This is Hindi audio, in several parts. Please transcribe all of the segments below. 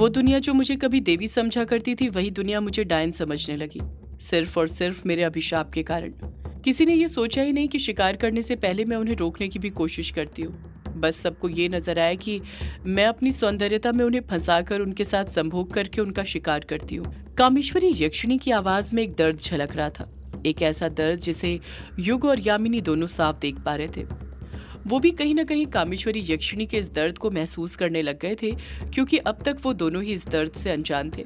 वो दुनिया जो मुझे कभी देवी समझा करती थी, वही दुनिया मुझे डायन समझने लगी, सिर्फ और सिर्फ मेरे अभिशाप के कारण। किसी ने ये सोचा ही नहीं कि शिकार करने से पहले मैं उन्हें रोकने की भी कोशिश करती हूँ। बस सबको ये नजर आया कि मैं अपनी सौंदर्यता में उन्हें फंसाकर उनके साथ संभोग करके उनका शिकार करती हूँ। कामेश्वरी यक्षिणी की आवाज में एक दर्द झलक रहा था, एक ऐसा दर्द जिसे युग और यामिनी दोनों साफ देख पा रहे थे। वो भी कहीं ना कहीं कामेश्वरी यक्षिणी के इस दर्द को महसूस करने लग गए थे, क्योंकि अब तक वो दोनों ही इस दर्द से अनजान थे।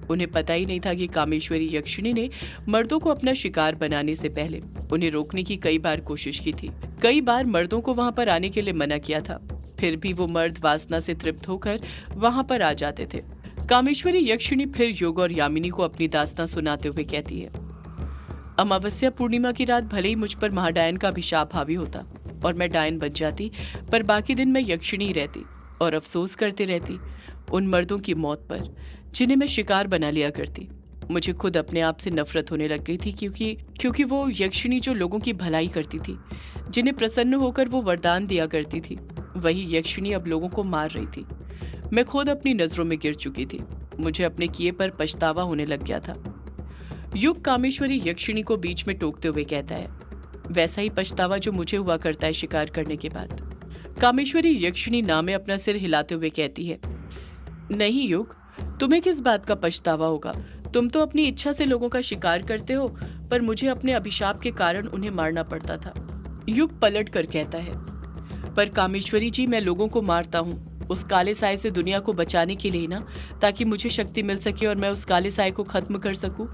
उन्हें पता ही नहीं था कि कामेश्वरी यक्षिणी ने मर्दों को अपना शिकार बनाने से पहले उन्हें रोकने की कई बार कोशिश की थी। कई बार मर्दों को वहां पर आने के लिए मना किया था, फिर भी वो मर्द वासना से तृप्त होकर वहां पर आ जाते थे। कामेश्वरी यक्षिणी फिर युग और यामिनी को अपनी दास्तां सुनाते हुए कहती है, अमावस्या पूर्णिमा की रात भले ही मुझ पर महाडायन का अभिशाप हावी होता और मैं डायन बन जाती, पर बाकी दिन मैं यक्षिणी ही रहती और अफसोस करती रहती उन मर्दों की मौत पर जिन्हें मैं शिकार बना लिया करती। मुझे खुद अपने आप से नफरत होने लग गई थी, क्योंकि वो यक्षिणी जो लोगों की भलाई करती थी, जिन्हें प्रसन्न होकर वो वरदान दिया करती थी, वही यक्षिणी अब लोगों को मार रही थी। मैं खुद अपनी नजरों में गिर चुकी थी। मुझे अपने किए पर पछतावा होने लग गया था। युग कामेश्वरी यक्षिणी को बीच में टोकते हुए कहता है, वैसा ही पछतावा जो मुझे हुआ करता है शिकार करने के बाद। कामेश्वरी यक्षिणी नामे अपना सिर हिलाते हुए कहती है, नहीं युग, तुम्हें किस बात का पछतावा होगा? तुम तो अपनी इच्छा से लोगों का शिकार करते हो, पर मुझे अपने अभिशाप के कारण उन्हें मारना पड़ता था। युग पलट कर कहता है, पर कामेश्वरी जी, मैं लोगों को मारता हूँ उस काले साए से दुनिया को बचाने के लिए ना, ताकि मुझे शक्ति मिल सके और मैं उस काले साए को खत्म कर सकूं।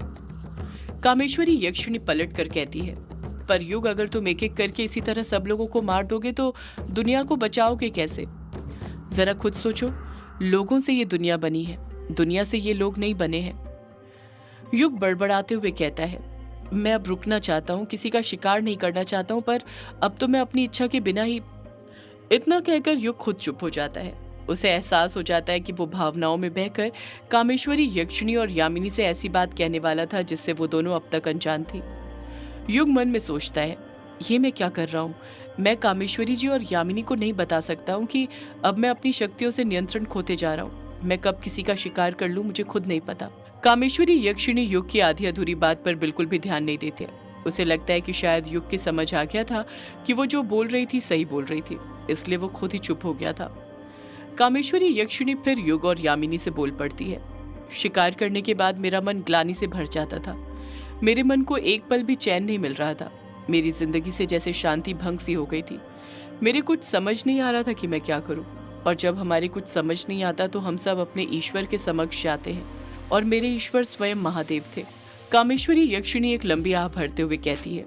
कामेश्वरी यक्षिणी पलट कर कहती है, पर युग, अगर तुम एक एक करके इसी तरह सब लोगों को मार दोगे तो दुनिया को बचाओगे कैसे? जरा खुद सोचो, लोगों से ये दुनिया बनी है, दुनिया से ये लोग नहीं बने हैं। युग बड़बड़ाते हुए कहता है, मैं अब रुकना चाहता हूँ, किसी का शिकार नहीं करना चाहता हूँ, पर अब तो मैं अपनी इच्छा के बिना ही। इतना कहकर युग खुद चुप हो जाता है। उसे एहसास हो जाता है कि वो भावनाओं में बहकर कामेश्वरी यक्षिणी और यामिनी से ऐसी बात कहने वाला था जिससे वो दोनों अब तक अनजान थी। युग मन में सोचता है, ये मैं क्या कर रहा हूँ? मैं कामेश्वरी जी और यामिनी को नहीं बता सकता हूँ कि अब मैं अपनी शक्तियों से नियंत्रण खोते जा रहा हूँ। मैं कब किसी का शिकार कर लूँ, मुझे खुद नहीं पता। कामेश्वरी यक्षिणी युग की आधी अधूरी बात पर बिल्कुल भी ध्यान नहीं देते। उसे लगता है कि शायद युग की समझ आ गया था कि वो जो बोल रही थी सही बोल रही थी, इसलिए वो खुद ही चुप हो गया था। कामेश्वरी यक्षिणी फिर युग और यामिनी से बोल पड़ती है, शिकार करने के बाद मेरा मन ग्लानि से भर जाता था। मेरे मन को एक पल भी चैन नहीं मिल रहा था। मेरी जिंदगी से जैसे शांति भंग सी हो गई थी। मेरे कुछ समझ नहीं आ रहा था कि मैं क्या करूं। और जब हमारे कुछ समझ नहीं आता तो हम सब अपने ईश्वर के समक्ष जाते हैं, और मेरे ईश्वर स्वयं महादेव थे। कामेश्वरी यक्षिणी एक लंबी आह भरते हुए कहती है,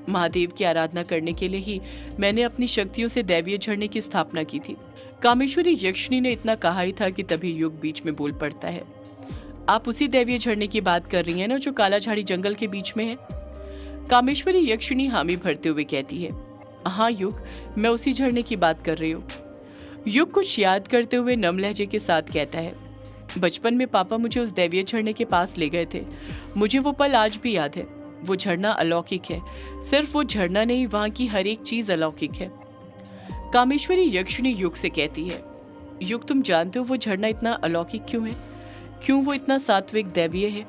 महादेव की आराधना करने के लिए ही मैंने अपनी शक्तियों से दैवीय झरने की स्थापना की थी। कामेश्वरी यक्षिणी ने इतना कहा ही था कि तभी युग बीच में बोल पड़ता है, आप उसी दैवीय झरने की बात कर रही हैं ना, जो काला झाड़ी जंगल के बीच में है? कामेश्वरी यक्षिणी हामी भरते हुए कहती है, हाँ युग, मैं उसी झरने की बात कर रही हूँ। युग कुछ याद करते हुए नम लहजे के साथ कहता है, बचपन में पापा मुझे उस दैवीय झरने के पास ले गए थे। मुझे वो पल आज भी याद है। वो झरना अलौकिक है। सिर्फ वो झरना नहीं, वहां की हर एक चीज अलौकिक है। कामेश्वरी यक्षिणी युग से कहती है, युग, तुम जानते हो वो झरना इतना अलौकिक क्यों है? क्यों वो इतना सात्विक दैवीय है?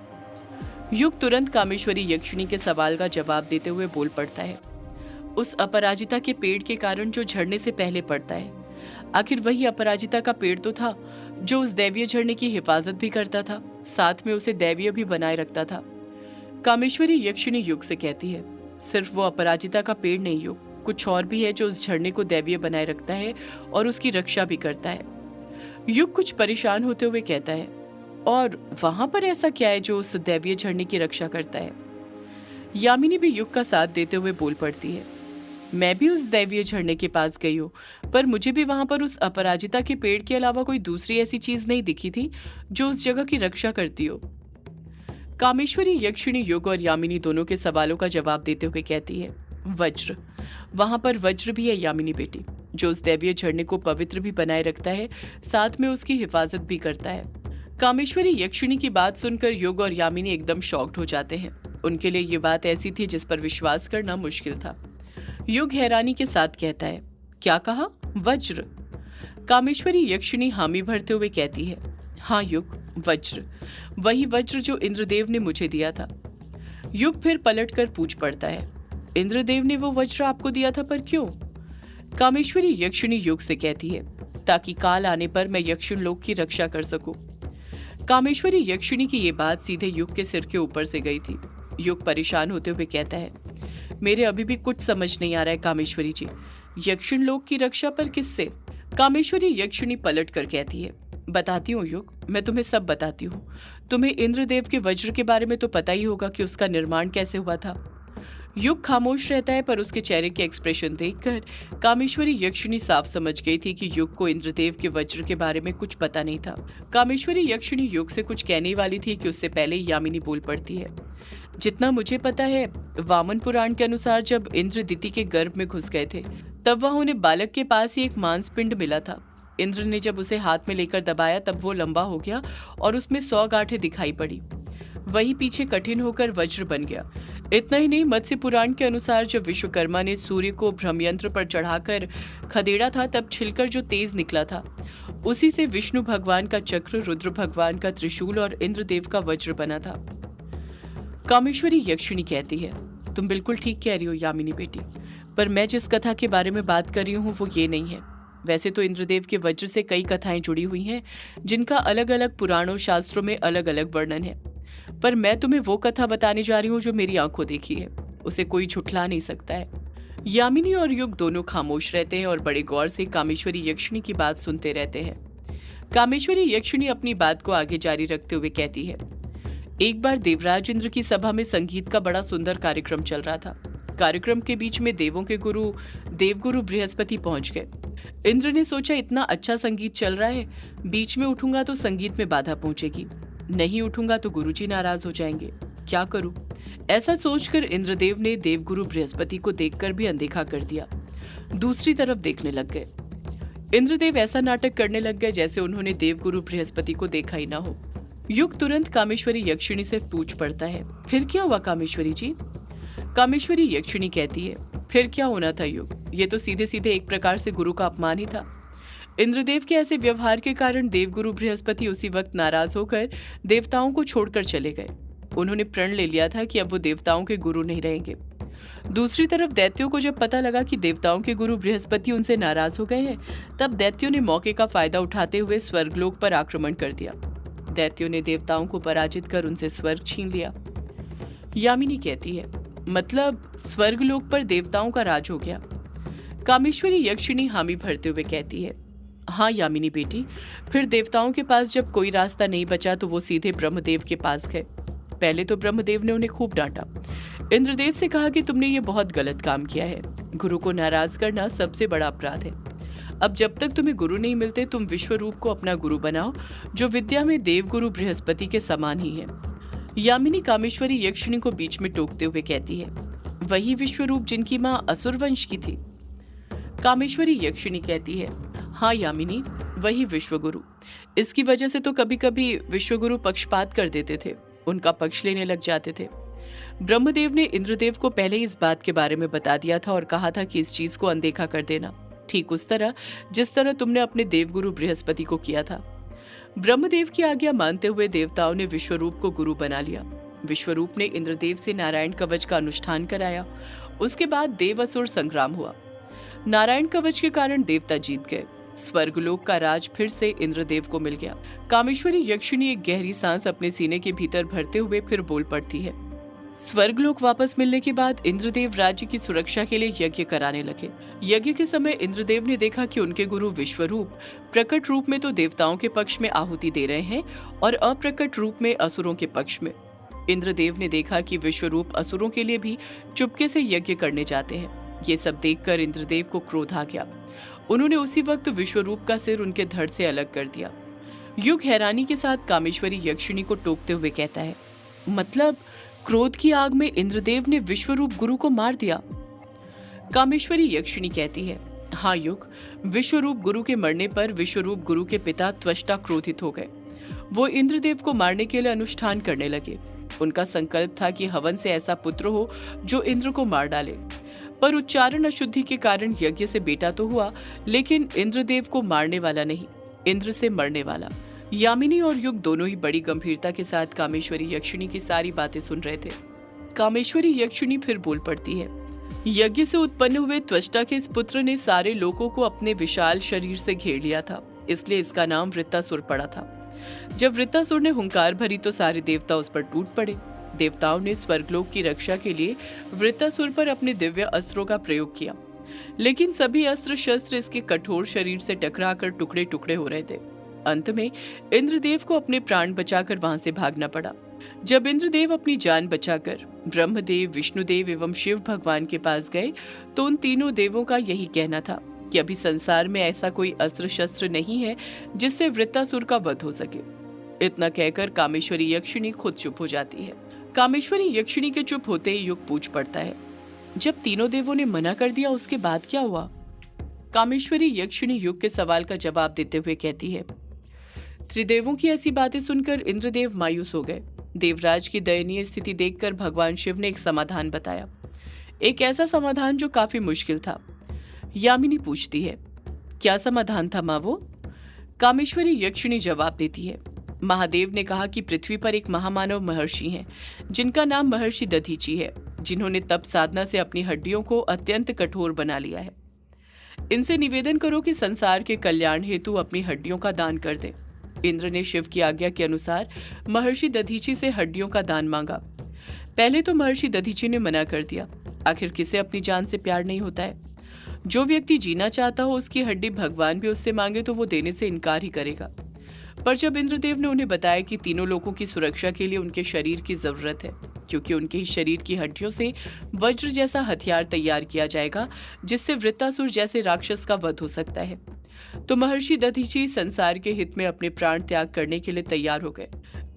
युग तुरंत कामेश्वरी यक्षिणी के सवाल का जवाब देते हुए बोल पड़ता है, उस अपराजिता के पेड़ के कारण जो झरने से पहले पड़ता है। आखिर वही अपराजिता का पेड़ तो था जो उस दैवीय झरने की हिफाजत भी करता था, साथ में उसे दैवीय भी बनाए रखता था। कामेश्वरी यक्षिणी युग से कहती है, सिर्फ वो अपराजिता का पेड़ नहीं युग, कुछ और भी है जो उस झरने को दैवीय बनाए रखता है और उसकी रक्षा भी करता है। युग कुछ परेशान होते हुए कहता है, और वहां पर ऐसा क्या है जो उस दैवीय झरने की रक्षा करता है? यामिनी भी युग का साथ देते हुए बोल पड़ती है, मैं भी उस दैवीय झरने के पास गई हूँ, पर मुझे भी वहां पर उस अपराजिता के पेड़ के अलावा कोई दूसरी ऐसी चीज नहीं दिखी थी जो उस जगह की रक्षा करती हो। कामेश्वरी यक्षिणी युग और यामिनी दोनों के सवालों का जवाब देते हुए कहती है, वज्र। वहां पर वज्र भी है यामिनी बेटी, जो उस दैवीय झरने को पवित्र भी बनाए रखता है, साथ में उसकी हिफाजत भी करता है। कामेश्वरी यक्षिणी की बात सुनकर युग और यामिनी एकदम शॉक्ड हो जाते हैं। उनके लिए ये बात ऐसी थी जिस पर विश्वास करना मुश्किल था। युग हैरानी के साथ कहता है, क्या कहा? वज्र? कामेश्वरी यक्षिणी हामी भरते हुए कहती है, हाँ युग, वज्र, वही वज्र जो इंद्रदेव ने मुझे दिया था। युग फिर पलटकर पूछ पड़ता है, इंद्रदेव ने वो वज्र आपको दिया था, पर क्यों? कामेश्वरी यक्षिणी युग से कहती है, ताकि काल आने पर मैं यक्षिण लोक की रक्षा कर सकूं। कामेश्वरी यक्षिणी की ये बात सीधे युग के सिर के ऊपर से गई थी। युग परेशान होते हुए कहता है, मेरे अभी भी कुछ समझ नहीं आ रहा है कामेश्वरी जी, यक्षिण लोक की रक्षा पर किससे? कामेश्वरी यक्षिणी पलट कर कहती है, बताती हूँ युग, मैं तुम्हें सब बताती हूँ। तुम्हें इंद्रदेव के वज्र के बारे में तो पता ही होगा कि उसका निर्माण कैसे हुआ था। युग खामोश रहता है, पर उसके चेहरे के एक्सप्रेशन देखकर कामेश्वरी यक्षिणी साफ समझ गई थी कि युग को इंद्रदेव के वज्र के बारे में कुछ पता नहीं था। कामेश्वरी यक्षिणी युग से कुछ कहने वाली थी कि उससे पहले ही यामिनी बोल पड़ती है, जितना मुझे पता है, वामन पुराण के अनुसार जब इंद्र दिति के गर्भ में घुस गए थे, तब वहां उन्हें बालक के पास ही एक मांस पिंड मिला था। इंद्र ने जब उसे हाथ में लेकर दबाया, तब वो लंबा हो गया और उसमें 100 गांठें दिखाई पड़ी। वही पीछे कठिन होकर वज्र बन गया। इतना ही नहीं, मत्स्य पुराण के अनुसार जब विश्वकर्मा ने सूर्य को ब्रह्मयंत्र पर चढ़ाकर खदेड़ा था, तब छिलकर जो तेज निकला था, उसी से विष्णु भगवान का चक्र, रुद्र भगवान का त्रिशूल और इंद्रदेव का वज्र बना था। कामेश्वरी यक्षिणी कहती है, तुम बिल्कुल ठीक कह रही हो यामिनी बेटी, पर मैं जिस कथा के बारे में बात कर रही हूँ वो ये नहीं है। वैसे तो इंद्रदेव के वज्र से कई कथाएं जुड़ी हुई हैं, जिनका अलग अलग पुराणों शास्त्रों में अलग अलग वर्णन है, पर मैं तुम्हें वो कथा बताने जा रही हूँ जो मेरी आंखों देखी है। उसे कोई झुठला नहीं सकता है। यामिनी और युग दोनों खामोश रहते हैं और बड़े गौर से कामेश्वरी यक्षिणी की बात सुनते रहते हैं। कामेश्वरी यक्षिणी अपनी बात को आगे जारी रखते हुए कहती है, एक बार देवराज इंद्र की सभा में संगीत का बड़ा सुंदर कार्यक्रम चल रहा था। कार्यक्रम के बीच में देवों के गुरु देवगुरु बृहस्पति पहुंच गए। इंद्र ने सोचा, इतना अच्छा संगीत चल रहा है, बीच में उठूंगा तो संगीत में बाधा पहुंचेगी, नहीं उठूंगा तो गुरुजी नाराज हो जाएंगे, क्या करूं? ऐसा सोचकर इंद्रदेव ने देवगुरु बृहस्पति को देखकर भी अनदेखा कर दिया, दूसरी तरफ देखने लग गए। इंद्रदेव ऐसा नाटक करने लग गए जैसे उन्होंने देवगुरु बृहस्पति को देखा ही ना हो। युग तुरंत कामेश्वरी यक्षिणी से पूछ पड़ता है, फिर क्या हुआ कामेश्वरी जी? कामेश्वरी यक्षिणी कहती है, फिर क्या होना था युग, ये तो सीधे सीधे एक प्रकार से गुरु का अपमान ही था। इंद्रदेव के ऐसे व्यवहार के कारण देवगुरु बृहस्पति उसी वक्त नाराज होकर देवताओं को छोड़कर चले गए। उन्होंने प्रण ले लिया था कि अब वो देवताओं के गुरु नहीं रहेंगे। दूसरी तरफ दैत्यों को जब पता लगा कि देवताओं के गुरु बृहस्पति उनसे नाराज हो गए हैं, तब दैत्यों ने मौके का फायदा उठाते हुए स्वर्गलोक पर आक्रमण कर दिया। दैत्यों ने देवताओं को पराजित कर उनसे स्वर्ग छीन लिया। यामिनी कहती है, मतलब स्वर्गलोक पर देवताओं का राज हो गया? कामेश्वरी यक्षिणी हामी भरते हुए कहती है, हाँ यामिनी बेटी, फिर देवताओं के पास जब कोई रास्ता नहीं बचा तो वो सीधे ब्रह्मदेव के पास गए। पहले तो ब्रह्मदेव ने उन्हें खूब डांटा। इंद्रदेव से कहा कि तुमने ये बहुत गलत काम किया है, गुरु को नाराज करना सबसे बड़ा अपराध है। अब जब तक तुम्हें गुरु नहीं मिलते, तुम विश्वरूप को अपना गुरु बनाओ, जो विद्या में देवगुरु बृहस्पति के समान ही है। यामिनी कामेश्वरी यक्षिणी को बीच में टोकते हुए कहती है, वही विश्वरूप जिनकी मां असुर वंश की थी? कामेश्वरी यक्षिणी कहती है, हाँ यामिनी, वही विश्वगुरु। इसकी वजह से तो कभी कभी विश्वगुरु पक्षपात कर देते थे, उनका पक्ष लेने लग जाते थे। ब्रह्मदेव ने इंद्रदेव को पहले इस बात के बारे में बता दिया था और कहा था कि इस चीज को अनदेखा कर देना, ठीक उस तरह जिस तरह तुमने अपने देवगुरु बृहस्पति को किया था। ब्रह्मदेव की आज्ञा मानते हुए देवताओं ने विश्वरूप को गुरु बना लिया। विश्वरूप ने इंद्रदेव से नारायण कवच का अनुष्ठान कराया। उसके बाद देव असुर संग्राम हुआ। नारायण कवच के कारण देवता जीत गए। स्वर्गलोक का राज फिर से इंद्रदेव को मिल गया। कामेश्वरी यक्षिणी एक गहरी सांस अपने सीने के भीतर भरते हुए फिर बोल पड़ती है, स्वर्गलोक वापस मिलने के बाद इंद्रदेव राज्य की सुरक्षा के लिए यज्ञ कराने लगे। यज्ञ के समय इंद्रदेव ने देखा कि उनके गुरु विश्वरूप प्रकट रूप में तो देवताओं के पक्ष में आहुति दे रहे हैं और अप्रकट रूप में असुरों के पक्ष में। इंद्रदेव ने देखा कि विश्वरूप असुरों के लिए भी चुपके से यज्ञ करने जाते हैं। ये सब देखकर इंद्रदेव को क्रोध आ गया। उन्होंने उसी वक्त विश्वरूप का सिर उनके धड़ से अलग कर दिया। युग हैरानी के साथ कामेश्वरी यक्षिणी को टोकते हुए कहता है, मतलब क्रोध की आग में इंद्रदेव ने विश्वरूप गुरु को मार दिया? कामेश्वरी यक्षिणी कहती है, हाँ युग, विश्वरूप गुरु के मरने पर विश्वरूप गुरु के पिता त्वष्टा क्रोधित हो गए। वो इंद्रदेव को मारने के लिए अनुष्ठान करने लगे। उनका संकल्प था कि हवन से ऐसा पुत्र हो जो इंद्र को मार डाले, पर उच्चारण अशुद्धि के कारण यज्ञ से बेटा तो हुआ, लेकिन इंद्रदेव को मारने वाला नहीं, इंद्र से मरने वाला। यामिनी और युग दोनों ही बड़ी गंभीरता के साथ कामेश्वरी यक्षिणी की सारी बातें सुन रहे थे। कामेश्वरी यक्षिणी फिर बोल पड़ती है। यज्ञ से उत्पन्न हुए त्वष्टा के इस पुत्र ने सारे लोगों को अपने विशाल शरीर से घेर लिया था, इसलिए इसका नाम वृत्तासुर पड़ा था। जब वृत्तासुर ने हुंकार भरी तो सारे देवता उस पर टूट पड़े। देवताओं ने स्वर्गलोक की रक्षा के लिए वृत्तासुर पर अपने दिव्य अस्त्रों का प्रयोग किया, लेकिन सभी अस्त्र शस्त्र इसके कठोर शरीर से टकराकर टुकड़े टुकड़े हो रहे थे। अंत में इंद्रदेव को अपने प्राण बचाकर वहां से भागना पड़ा। जब इंद्रदेव अपनी जान बचाकर ब्रह्मदेव, विष्णुदेव एवं शिव भगवान के पास गए तो उन तीनों देवों का यही कहना था कि अभी संसार में ऐसा कोई अस्त्र शस्त्र नहीं है जिससे वृत्तासुर का वध हो सके। इतना कहकर कामेश्वरी यक्षिणी खुद चुप हो जाती है। कामेश्वरी यक्षिणी के चुप होते ही युग पूछ पड़ता है, जब तीनों देवों ने मना कर दिया उसके बाद क्या हुआ? कामेश्वरी यक्षिणी युग के सवाल का जवाब देते हुए कहती है, त्रिदेवों की ऐसी बातें सुनकर इंद्रदेव मायूस हो गए। देवराज की दयनीय स्थिति देखकर भगवान शिव ने एक समाधान बताया, एक ऐसा समाधान जो काफी मुश्किल था। यामिनी पूछती है, क्या समाधान था माँ वो? कामेश्वरी यक्षिणी जवाब देती है, महादेव ने कहा कि पृथ्वी पर एक महामानव महर्षि हैं, जिनका नाम महर्षि दधीची है, जिन्होंने तप साधना से अपनी हड्डियों को अत्यंत कठोर बना लिया है। इनसे निवेदन करो कि संसार के कल्याण हेतु अपनी हड्डियों का दान कर दे। इंद्र ने शिव की आज्ञा के अनुसार महर्षि दधीची से हड्डियों का दान मांगा। पहले तो महर्षि दधीची ने मना कर दिया, आखिर किसे अपनी जान से प्यार नहीं होता है। जो व्यक्ति जीना चाहता हो उसकी हड्डी भगवान भी उससे मांगे तो वो देने से इनकार ही करेगा। पर जब इंद्रदेव ने उन्हें बताया कि तीनों लोगों की सुरक्षा के लिए उनके शरीर की जरूरत है, क्योंकि उनके ही शरीर की हड्डियों से वज्र जैसा हथियार तैयार किया जाएगा जिससे वृत्तासुर जैसे राक्षस का वध हो सकता है, तो महर्षि दधीची संसार के हित में अपने प्राण त्याग करने के लिए तैयार हो गए।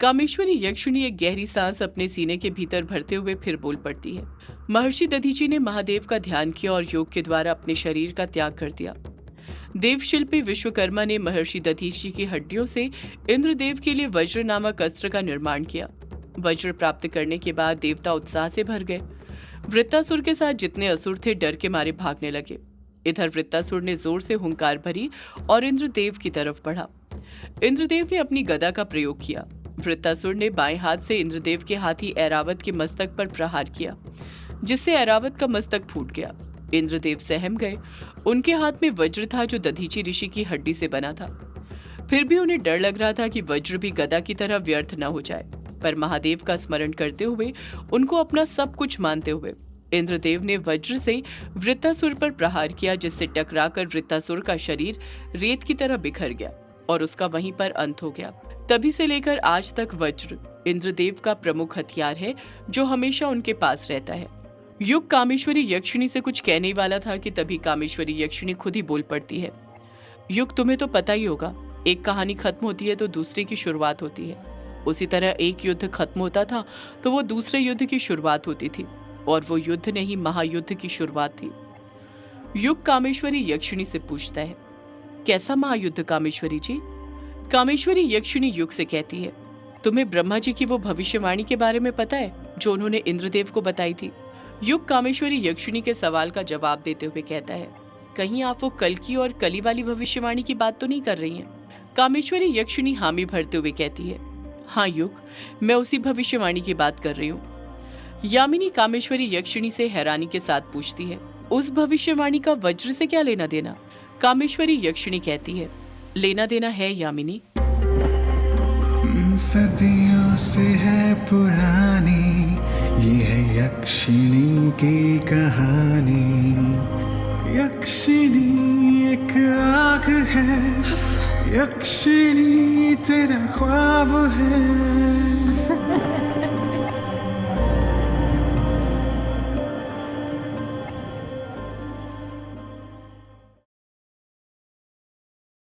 कामेश्वरी यक्षिणी एक गहरी सांस अपने सीने के भीतर भरते हुए फिर बोल पड़ती है। महर्षि दधीची ने महादेव का ध्यान किया और योग के द्वारा अपने शरीर का त्याग कर दिया। देवशिल्पी विश्वकर्मा ने महर्षि दधीची की हड्डियों से इंद्रदेव के लिए वज्र नामक अस्त्र का निर्माण किया। वज्र प्राप्त करने के बाद देवता उत्साह से भर गए। वृत्तासुर के साथ जितने असुर थे डर के मारे भागने लगे। इधर वृत्तासुर ने जोर से हुंकार भरी और इंद्रदेव की तरफ बढ़ा। इंद्रदेव ने अपनी गदा का प्रयोग किया। वृत्तासुर ने बाएं हाथ से इंद्रदेव के हाथी ऐरावत के मस्तक पर प्रहार किया, जिससे ऐरावत का मस्तक फूट गया। इंद्रदेव सहम गए। उनके हाथ में वज्र था जो दधीची ऋषि की हड्डी से बना था। फिर भी उन्हें डर लग रहा था कि वज्र भी गदा की तरह व्यर्थ न हो जाए, पर महादेव का स्मरण करते हुए, उनको अपना सब कुछ मानते हुए इंद्रदेव ने वज्र से वृत्तासुर पर प्रहार किया, जिससे टकराकर वृत्तासुर का शरीर रेत की तरह बिखर गया और उसका वहीं पर अंत हो गया। तभी से लेकर आज तक वज्र इंद्रदेव का प्रमुख हथियार है जो हमेशा उनके पास रहता है। युग कामेश्वरी यक्षिणी से कुछ कहने वाला था कि तभी कामेश्वरी यक्षिणी खुद ही बोल पड़ती है। युग, तुम्हें तो पता ही होगा, एक कहानी खत्म होती है तो दूसरे की शुरुआत होती है। उसी तरह एक युद्ध खत्म होता था तो वो दूसरे युद्ध की शुरुआत होती थी, और वो युद्ध नहीं महायुद्ध की शुरुआत थी। युग कामेश्वरी यक्षिणी से पूछता है, कैसा महायुद्ध कामेश्वरी जी? कामेश्वरी यक्षिणी युग से कहती है, तुम्हें ब्रह्मा जी की वो भविष्यवाणी के बारे में पता है जो उन्होंने इंद्रदेव को बताई थी? युग कामेश्वरी यक्षिणी के सवाल का जवाब देते हुए कहता है, कहीं आप वो कल की और कली वाली भविष्यवाणी की बात तो नहीं कर रही हैं? कामेश्वरी यक्षिणी हामी भरते हुए कहती है, हाँ युग, मैं उसी भविष्यवाणी की बात कर रही हूँ। यामिनी कामेश्वरी यक्षिणी से हैरानी के साथ पूछती है, उस भविष्यवाणी का वज्र से क्या लेना देना? कामेश्वरी यक्षिणी कहती है, लेना देना है यामिनी। सदियों से है पुरानी ये है यक्षिणी की कहानी। यक्षिणी एक आग है, यक्षिणी तेरा ख्वाब है।